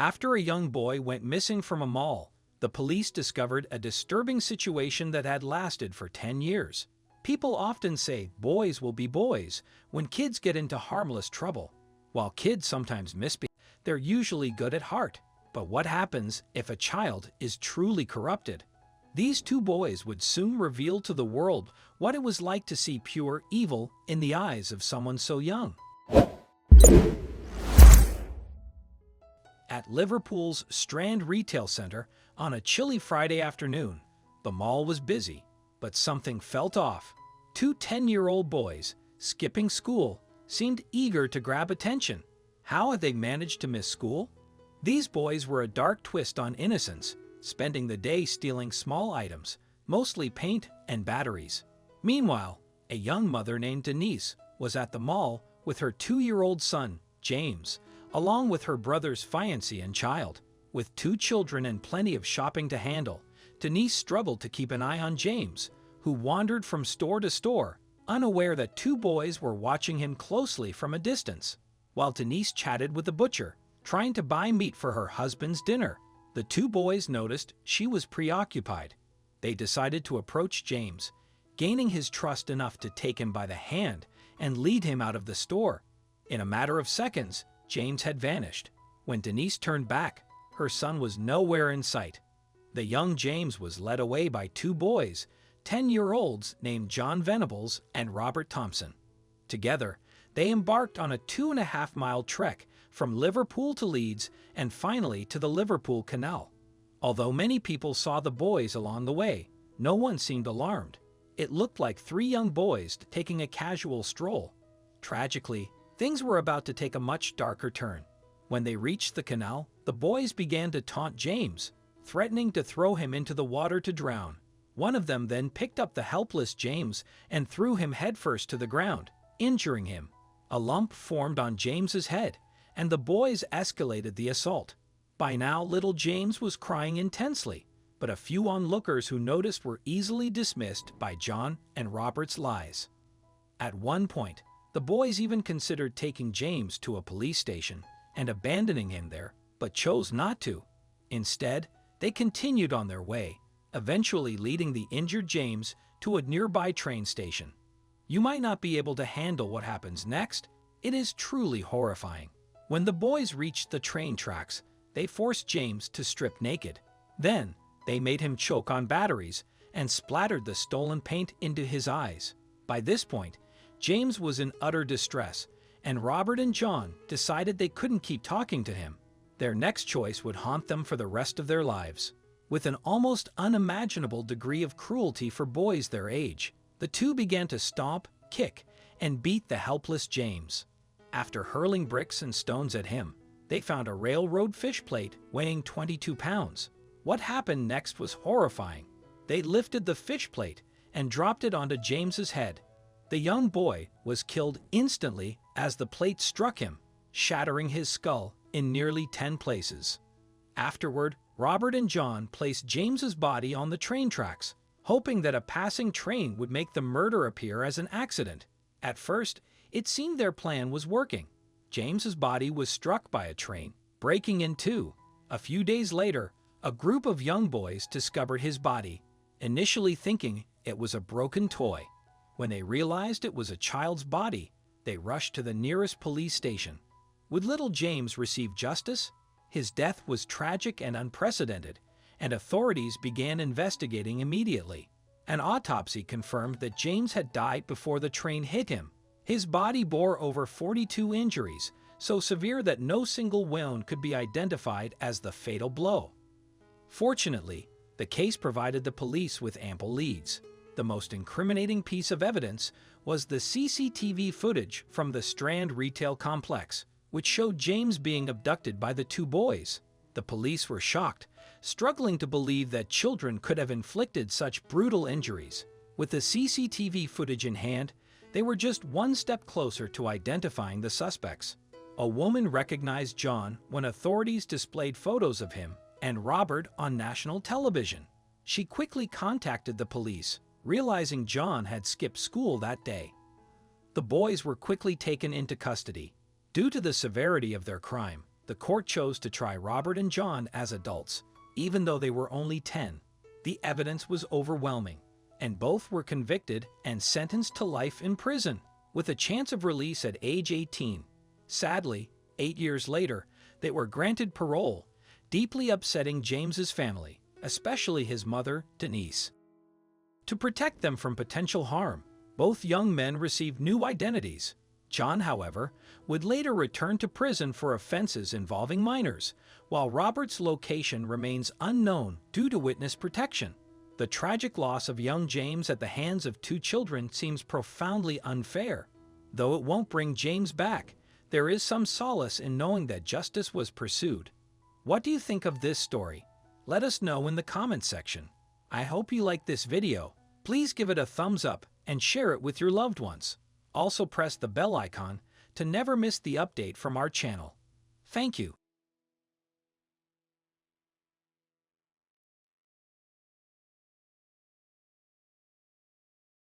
After a young boy went missing from a mall, the police discovered a disturbing situation that had lasted for 10 years. People often say boys will be boys when kids get into harmless trouble. While kids sometimes misbehave, they're usually good at heart. But what happens if a child is truly corrupted? These two boys would soon reveal to the world what it was like to see pure evil in the eyes of someone so young. At Liverpool's Strand Retail Centre on a chilly Friday afternoon, the mall was busy, but something felt off. Two 10-year-old boys, skipping school, seemed eager to grab attention. How had they managed to miss school? These boys were a dark twist on innocence, spending the day stealing small items, mostly paint and batteries. Meanwhile, a young mother named Denise was at the mall with her 2-year-old son, James, along with her brother's fiancé and child. With 2 children and plenty of shopping to handle, Denise struggled to keep an eye on James, who wandered from store to store, unaware that 2 boys were watching him closely from a distance. While Denise chatted with the butcher, trying to buy meat for her husband's dinner, the 2 boys noticed she was preoccupied. They decided to approach James, gaining his trust enough to take him by the hand and lead him out of the store. In a matter of seconds, James had vanished. When Denise turned back, her son was nowhere in sight. The young James was led away by 2 boys, 10-year-olds named John Venables and Robert Thompson. Together, they embarked on a 2.5-mile trek from Liverpool to Leeds and finally to the Liverpool Canal. Although many people saw the boys along the way, no one seemed alarmed. It looked like 3 young boys taking a casual stroll. Tragically, things were about to take a much darker turn. When they reached the canal, the boys began to taunt James, threatening to throw him into the water to drown. One of them then picked up the helpless James and threw him headfirst to the ground, injuring him. A lump formed on James's head, and the boys escalated the assault. By now, little James was crying intensely, but a few onlookers who noticed were easily dismissed by John and Robert's lies. At one point, the boys even considered taking James to a police station and abandoning him there, but chose not to. Instead, they continued on their way, eventually leading the injured James to a nearby train station. You might not be able to handle what happens next. It is truly horrifying. When the boys reached the train tracks, they forced James to strip naked. Then, they made him choke on batteries and splattered the stolen paint into his eyes. By this point, James was in utter distress, and Robert and John decided they couldn't keep talking to him. Their next choice would haunt them for the rest of their lives. With an almost unimaginable degree of cruelty for boys their age, the two began to stomp, kick, and beat the helpless James. After hurling bricks and stones at him, they found a railroad fish plate weighing 22 pounds. What happened next was horrifying. They lifted the fish plate and dropped it onto James's head. The young boy was killed instantly as the plate struck him, shattering his skull in nearly 10 places. Afterward, Robert and John placed James's body on the train tracks, hoping that a passing train would make the murder appear as an accident. At first, it seemed their plan was working. James's body was struck by a train, breaking in 2. A few days later, a group of young boys discovered his body, initially thinking it was a broken toy. When they realized it was a child's body, they rushed to the nearest police station. Would little James receive justice? His death was tragic and unprecedented, and authorities began investigating immediately. An autopsy confirmed that James had died before the train hit him. His body bore over 42 injuries, so severe that no single wound could be identified as the fatal blow. Fortunately, the case provided the police with ample leads. The most incriminating piece of evidence was the CCTV footage from the Strand retail complex, which showed James being abducted by the 2 boys. The police were shocked, struggling to believe that children could have inflicted such brutal injuries. With the CCTV footage in hand, they were just one step closer to identifying the suspects. A woman recognized John when authorities displayed photos of him and Robert on national television. She quickly contacted the police, realizing John had skipped school that day. The boys were quickly taken into custody. Due to the severity of their crime, the court chose to try Robert and John as adults, even though they were only 10. The evidence was overwhelming, and both were convicted and sentenced to life in prison, with a chance of release at age 18. Sadly, 8 years later, they were granted parole, deeply upsetting James's family, especially his mother, Denise. To protect them from potential harm, both young men received new identities. John, however, would later return to prison for offenses involving minors, while Robert's location remains unknown due to witness protection. The tragic loss of young James at the hands of 2 children seems profoundly unfair. Though it won't bring James back, there is some solace in knowing that justice was pursued. What do you think of this story? Let us know in the comments section. I hope you liked this video. Please give it a thumbs up and share it with your loved ones. Also press the bell icon to never miss the update from our channel. Thank you.